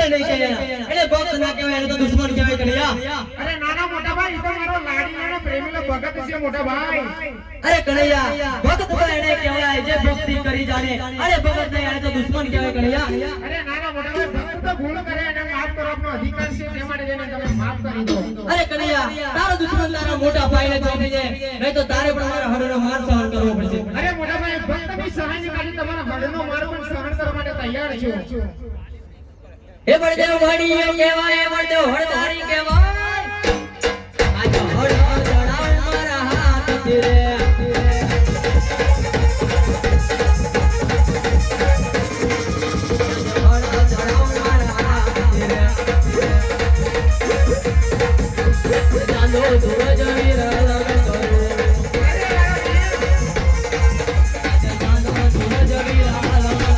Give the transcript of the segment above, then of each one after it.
અરે નહીં કહેવાય એને ભક્ત ના કહેવાય એને તો દુશ્મન કહેવાય કનૈયા અરે નાના મોટા ભાઈ તો મારો લાડીનો પ્રેમીનો ભગત છે મોટા ભાઈ અરે કનૈયા ભક્ત તો એને કહેવાય જે ભક્તિ કરી જાણે અરે ભગત નહીં એને તો દુશ્મન કહેવાય કનૈયા અરે નાના મોટા ભાઈ ભક્ત તો ભૂલ કરે એને માફ કરવાનો અધિકાર છે તે માટે જેને તમે માફ કરી દો અરે કનૈયા તારો દુશ્મન તારા મોટા ભાઈને જોઈને છે નહીં તો તારે પણ મારા હળનો માર સહન કરવો પડશે અરે મોટા ભાઈ ભક્તની સહાયની માટે તમારા હળનો માર પણ સહન કરવા માટે તૈયાર છું એ બળદેવ વાડીઓ કહેવાય એ બળદેવ હળધારી કહેવાય આ તો હળ ચડાવ મારા હાથથી રે હળ ચડાવ મારા હાથથી રે ચાંદો સૂરજ વિરલ કરો ચાંદો સૂરજ વિરલ કરો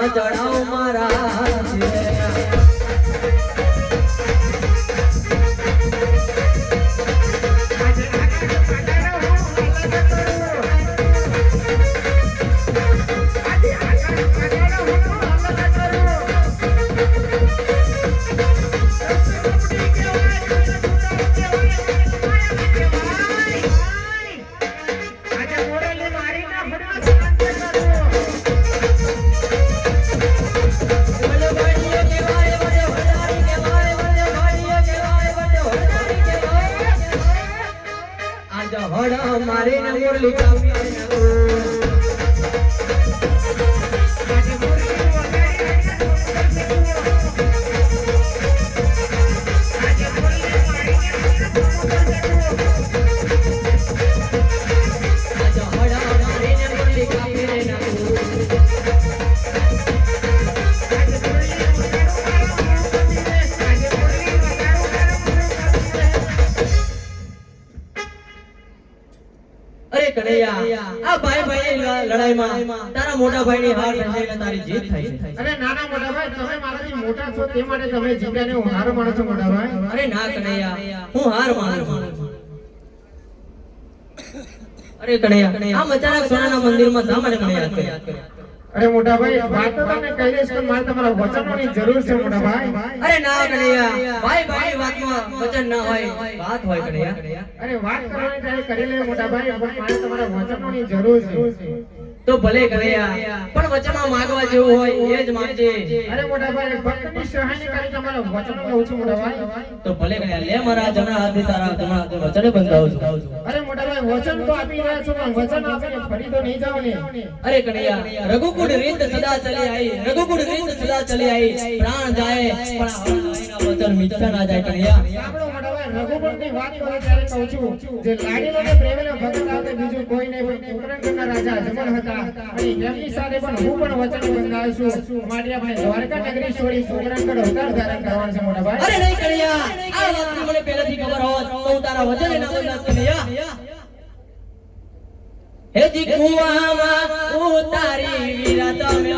ચડાવ મારા મારે ને મુરલી કાપી આ ભાઈ ભાઈની લડાઈમાં તારા મોટા ભાઈની હાર થશે એટલે તારી જીત થાય છે અરે નાના મોટા ભાઈ તમે મારાથી મોટા છો તે માટે તમે જીત્યા ને હું હાર માનો છો મોટા ભાઈ અરે ના કનૈયા હું હાર માનું છું અરે કનૈયા આ અચાનક સોનાના મંદિરમાં શા માટે મને યાદ કર્યા અરે મોટા ભાઈ વાત તો તમને કહી દઈશ પણ મારે તમારા વચનોની જરૂર છે મોટા ભાઈ અરે ના કનૈયા ભાઈ ભાઈની વાતમાં વચન ના હોય વાત હોય કનૈયા અરે વાત કરવાની ત્યારે કરી લે મોટા ભાઈ પણ મારે તમારા વચનોની જરૂર છે તો ભલે કનૈયા, પણ વચનમાં માંગવા જેવું હોય એ જ માંગજે. અરે મોટા ભાઈ ભક્તની સહાયની કરી તમારા વચનો લઉં છું મોટા ભાઈ. તો ભલે કનૈયા, લે મારા જમણા હાથથી તારા જમણા હાથે વચને બંધાવું છું. અરે મોટા ભાઈ વચન તો આપી રહ્યા છો પણ વચન આપીને ફરી તો નહીં જાઓ ને. અરે કનૈયા, રઘુકુળ રીત સદા ચલી આવી, રઘુકુળ રીત સદા ચલી આવી. પ્રાણ જાય પણ આ હરનાઈના વચન મિથ્યા ના જાય કનૈયા. સાંભળો મોટા ભાઈ, રઘુકુળની વાત કરો ત્યારે કહું છું, જે લાડીલો ને પ્રેમીનો ભગત આવતે બીજું કોઈ નહીં, પણ ઉત્તરાખંડના રાજા અજમલ હતા. અને એમની સાથે પણ હું પણ વચન બંધાવું છું. માટે આપણે દ્વારકા નગરી છોડી ઉત્તરાખંડ અવતાર ધારણ કરવાનું છે મોટા ભાઈ. અરે નહીં કનૈયા, આ વાતની મને પહેલેથી ખબર હોત તો હું તારા વચને ના બંધાત કનૈયા. હે જી કુવામાં ઉતારી વીરા તમે